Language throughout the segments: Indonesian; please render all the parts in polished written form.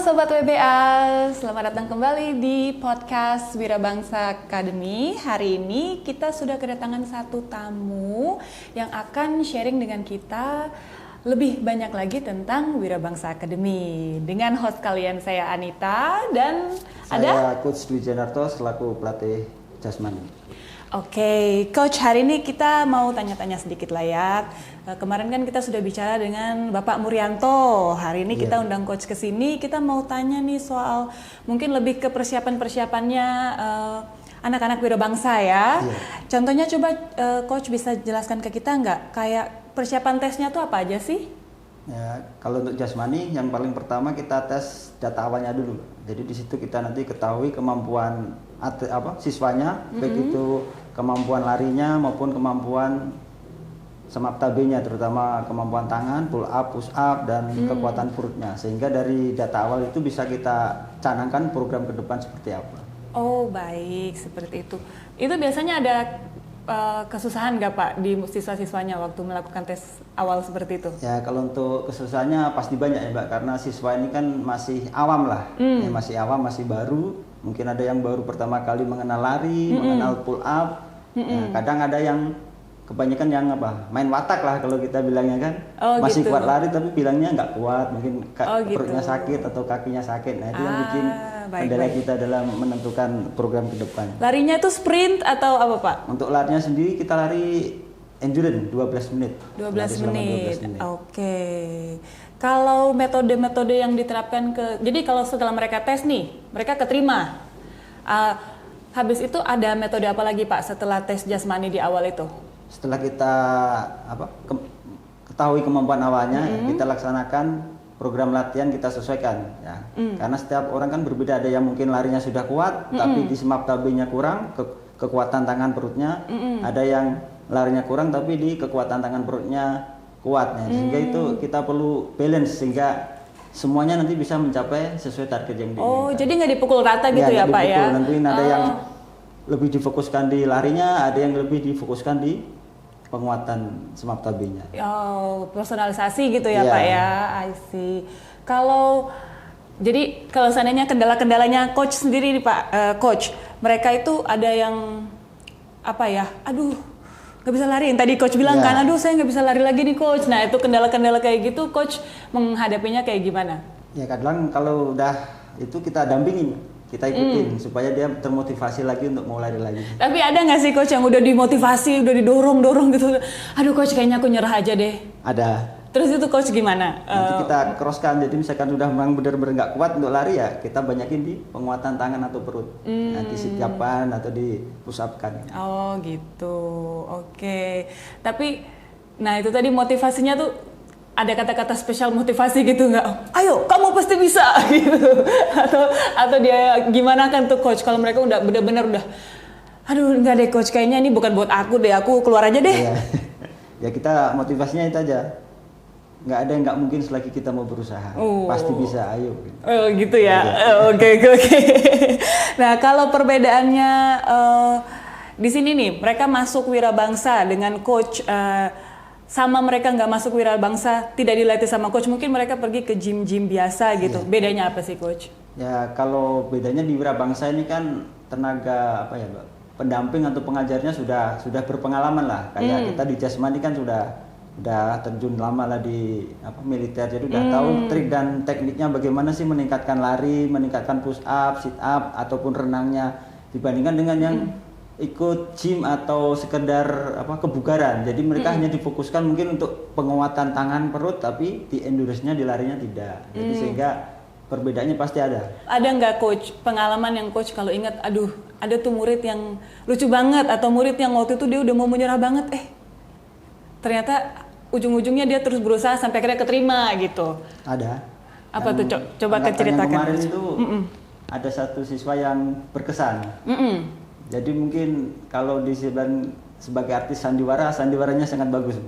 Sobat WBA, selamat datang kembali di podcast Wirabangsa Academy. Hari ini kita sudah kedatangan satu tamu yang akan sharing dengan kita lebih banyak lagi tentang Wirabangsa Academy. Dengan host kalian saya Anita dan saya Coach Dwi Janarto selaku pelatih jasmani. Oke, Coach, hari ini kita mau tanya-tanya sedikit lah ya. Kemarin kan kita sudah bicara dengan Bapak Murianto. Hari ini kita undang Coach ke sini. Kita mau tanya nih soal mungkin lebih ke persiapannya anak-anak Wirabangsa ya. Contohnya coba Coach bisa jelaskan ke kita nggak? Kayak persiapan tesnya tuh apa aja sih? Ya, kalau untuk jasmani yang paling pertama kita tes data awalnya dulu. Jadi di situ kita nanti ketahui kemampuan siswanya, baik itu kemampuan larinya maupun kemampuan semaptabenya, terutama kemampuan tangan, pull up, push up, dan kekuatan perutnya. Sehingga dari data awal itu bisa kita canangkan program ke depan seperti apa. Oh baik, seperti itu. Itu biasanya ada kesusahan nggak Pak di siswa-siswanya waktu melakukan tes awal seperti itu? Ya kalau untuk kesusahannya pasti banyak ya Mbak, karena siswa ini kan masih awam lah, ya, masih awam, masih baru. Mungkin ada yang baru pertama kali mengenal lari, mengenal pull up. Nah, kadang ada yang kebanyakan yang main watak lah kalau kita bilangnya kan, masih kuat lari tapi bilangnya nggak kuat, mungkin perutnya sakit atau kakinya sakit. Nah itu yang bikin kendala kita dalam menentukan program ke depan. Larinya itu sprint atau apa Pak? Untuk larinya sendiri kita lari endurance 12 menit. 12 menit. Oke. Kalau metode-metode yang diterapkan jadi kalau setelah mereka tes nih, mereka keterima. Habis itu ada metode apa lagi Pak setelah tes jasmani di awal itu? Setelah kita ketahui kemampuan awalnya, kita laksanakan program latihan, kita sesuaikan ya. Karena setiap orang kan berbeda, ada yang mungkin larinya sudah kuat tapi di semaptabenya kurang, kekuatan tangan perutnya, ada yang larinya kurang tapi di kekuatan tangan perutnya kuat ya. Sehingga itu kita perlu balance sehingga semuanya nanti bisa mencapai sesuai target yang diinginkan. Oh, jadi nggak dipukul rata gitu ya Pak ya? Nentuin ada yang lebih difokuskan di larinya, ada yang lebih difokuskan di penguatan semaptabenya. Oh, personalisasi gitu ya Pak ya, I see. Jadi kalau seandainya kendala-kendalanya Coach sendiri nih Pak, Coach, mereka itu ada yang aduh nggak bisa lari, yang tadi Coach bilang kan, aduh saya nggak bisa lari lagi nih Coach. Nah itu kendala-kendala kayak gitu Coach menghadapinya kayak gimana? Ya kadang kalau udah itu kita dampingin, kita ikutin supaya dia termotivasi lagi untuk mau lari lagi. Tapi ada nggak sih Coach yang udah dimotivasi, udah didorong gitu, aduh Coach kayaknya aku nyerah aja deh? Ada. Terus itu Coach gimana? Nanti kita crosskan, jadi misalkan udah memang benar-benar nggak kuat untuk lari ya kita banyakin di penguatan tangan atau perut. Nanti setiapan atau di push up kan. Oh gitu, oke. Tapi, nah itu tadi motivasinya tuh ada kata-kata spesial motivasi gitu nggak? Ayo, kamu pasti bisa gitu. Atau dia gimana kan tuh Coach kalau mereka udah benar-benar udah, aduh nggak deh Coach, kayaknya ini bukan buat aku deh, aku keluar aja deh. Ya kita motivasinya itu aja. Nggak ada yang nggak mungkin selagi kita mau berusaha. Pasti bisa, ayo. Oh gitu ya. Oke. Nah kalau perbedaannya di sini nih, mereka masuk Wirabangsa dengan Coach. Sama mereka nggak masuk Wirabangsa, tidak dilatih sama Coach, mungkin mereka pergi ke gym-gym biasa gitu. Bedanya apa sih Coach? Ya kalau bedanya di Wirabangsa ini kan tenaga Mbak, pendamping atau pengajarnya sudah berpengalaman lah. Kayak kita di jasmani kan sudah terjun lama lah di militer, jadi udah tahu trik dan tekniknya bagaimana sih meningkatkan lari, meningkatkan push up, sit up ataupun renangnya dibandingkan dengan yang ikut gym atau sekedar kebugaran. Jadi mereka hanya difokuskan mungkin untuk penguatan tangan perut tapi di endurance-nya, di larinya tidak. Jadi sehingga perbedaannya pasti ada. Ada nggak Coach pengalaman yang Coach kalau ingat, aduh ada tuh murid yang lucu banget atau murid yang waktu itu dia udah mau menyerah banget, ternyata ujung-ujungnya dia terus berusaha sampai akhirnya keterima gitu? Ada. Apa tuh coba ceritakan. Kemarin itu ada satu siswa yang berkesan. Jadi mungkin kalau disebut sebagai artis sandiwaranya sangat bagus,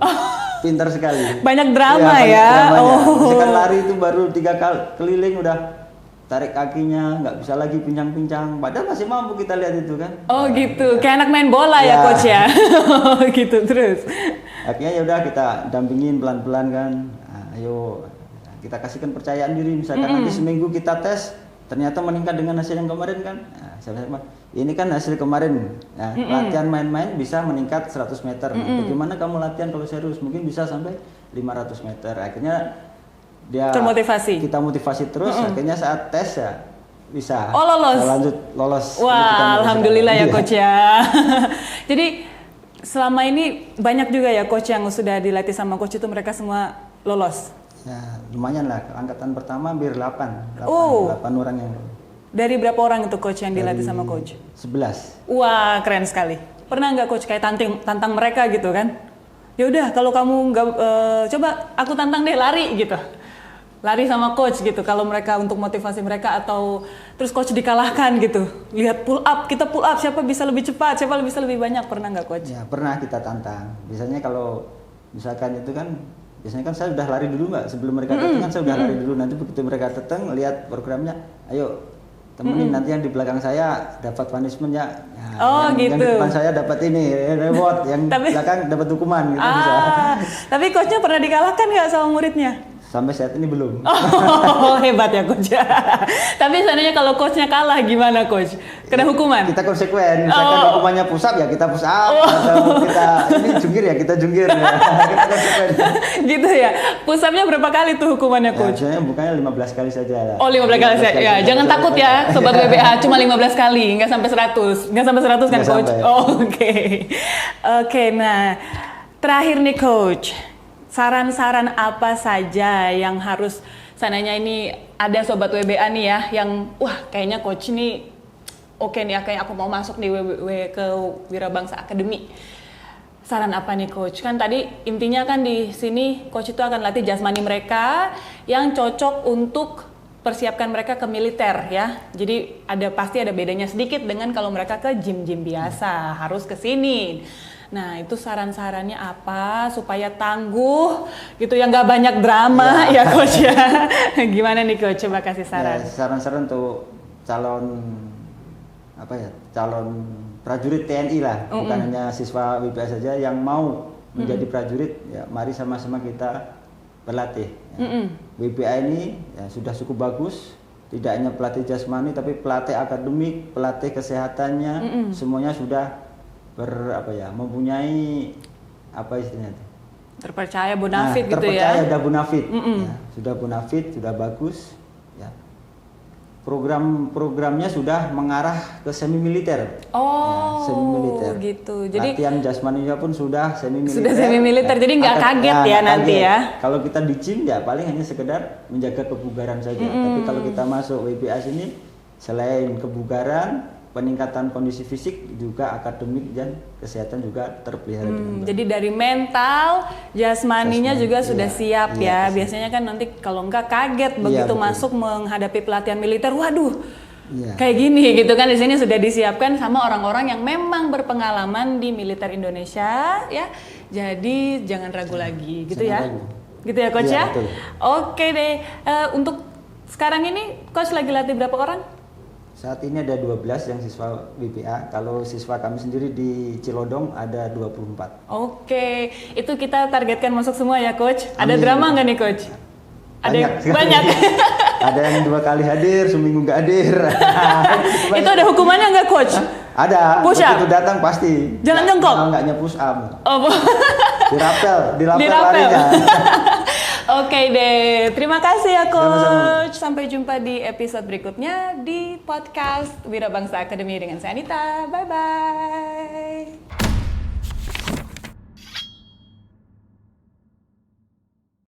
pintar sekali. Banyak drama ya. Misalkan lari itu baru 3 kali keliling udah tarik kakinya, nggak bisa lagi pincang-pincang. Padahal masih mampu, kita lihat itu kan. Oh gitu, kayak anak main bola ya Coach ya. Gitu terus. Akhirnya ya udah kita dampingin pelan-pelan kan. Ayo kita kasihkan percayaan diri. Misalkan nanti seminggu kita tes, ternyata meningkat dengan hasil yang kemarin kan. Nah, ini kan hasil kemarin. Nah, latihan main-main bisa meningkat 100 meter. Bagaimana kamu latihan kalau serius? Mungkin bisa sampai 500 meter. Akhirnya dia termotivasi. Kita motivasi terus. Akhirnya saat tes ya bisa. Oh, lolos. Kita lanjut lolos. Wah, alhamdulillah ya coach ya. Jadi selama ini banyak juga ya coach yang sudah dilatih sama coach itu mereka semua lolos. Ya, lumayan lah. Angkatan pertama hampir 8 orang yang. Dari berapa orang itu coach yang dilatih sama coach? 11. Wah, keren sekali. Pernah nggak coach kayak tantang mereka gitu kan? Ya udah, kalau kamu nggak coba aku tantang deh lari gitu. Lari sama coach gitu. Kalau mereka untuk motivasi mereka atau terus coach dikalahkan gitu. Lihat pull up, kita pull up siapa bisa lebih cepat, siapa bisa lebih banyak. Pernah nggak coach? Ya, pernah kita tantang. Biasanya kalau misalkan itu kan biasanya kan saya udah lari dulu Mbak. Sebelum mereka datang kan saya udah lari dulu. Nanti begitu mereka datang lihat programnya, ayo temenin nanti yang di belakang saya dapat punishment ya. Oh yang gitu. Yang di depan saya dapat ini reward, yang belakang dapat hukuman gitu bisa. Tapi coachnya pernah dikalahkan nggak sama muridnya? Sampai saat ini belum. Oh, hebat ya coach. Tapi seandainya kalau coachnya kalah gimana coach? Kena hukuman? Kita konsekuen. Misalkan hukumannya push up ya kita push up. Atau kita ini jungkir ya kita jungkir. Ya. Kita konsekuen. Gitu ya. Push upnya berapa kali tuh hukumannya coach? Ya, bukannya 15 kali saja lah. Oh 15 kali saja. Ya, jangan takut ya sobat WBA, cuma 15 kali, nggak sampai 100. Nggak sampai 100 kan coach? Oh, Oke, nah terakhir nih coach. Saran-saran apa saja yang harus sananya ini ada sobat WBA nih ya yang wah kayaknya coach ini oke nih kayaknya aku mau masuk nih ke Wirabangsa Academy. Saran apa nih coach? Kan tadi intinya kan di sini coach itu akan latih jasmani mereka yang cocok untuk persiapkan mereka ke militer ya. Jadi pasti ada bedanya sedikit dengan kalau mereka ke gym-gym biasa, harus ke sini. Nah itu saran-sarannya apa supaya tangguh gitu ya nggak banyak drama ya coach ya. Gimana nih coach, coba kasih saran. Ya, saran-saran untuk calon prajurit TNI lah, bukan hanya siswa WBA saja yang mau menjadi prajurit ya mari sama-sama kita berlatih. Ya. WBA ini ya, sudah cukup bagus, tidak hanya pelatih jasmani tapi pelatih akademik, pelatih kesehatannya semuanya sudah mempunyai apa istilahnya itu? Terpercaya bonafit gitu terpercaya, ya. Terpercaya bonafit. Ya, sudah bonafit, sudah bagus. Ya. Program-programnya sudah mengarah ke semi militer. Oh, ya, semi militer. Gitu. Jadi latihan jasmaninya pun sudah semi militer. Sudah semi militer, jadi nggak kaget ya nanti ya. Kalau kita di gym ya paling hanya sekedar menjaga kebugaran saja. Tapi kalau kita masuk WBA sini selain kebugaran, peningkatan kondisi fisik juga akademik dan kesehatan juga terpelihara dengan baik. Jadi dari mental, jasmaninya juga sudah siap ya. Biasanya kan nanti kalau enggak kaget begitu masuk menghadapi pelatihan militer, waduh. Kayak gini gitu kan, di sini sudah disiapkan sama orang-orang yang memang berpengalaman di militer Indonesia ya. Jadi jangan ragu lagi gitu ya. Ragu. Gitu ya coach ya. Betul. Oke deh. Untuk sekarang ini coach lagi latih berapa orang? Saat ini ada 12 yang siswa WBA. Kalau siswa kami sendiri di Cilodong ada 24. Oke, itu kita targetkan masuk semua ya coach. Ada drama nggak nih coach? Banyak. Ada yang 2 kali hadir, seminggu nggak hadir. Itu ada hukumannya nggak coach? Ada. Push up? Begitu datang pasti. Jangan jongkok. Nggaknya push up. Oh, dirapel dirapel. larinya. Oke deh, terima kasih ya coach. Sama-sama. Sampai jumpa di episode berikutnya di podcast Wirabangsa Academy dengan saya Anita. Bye bye.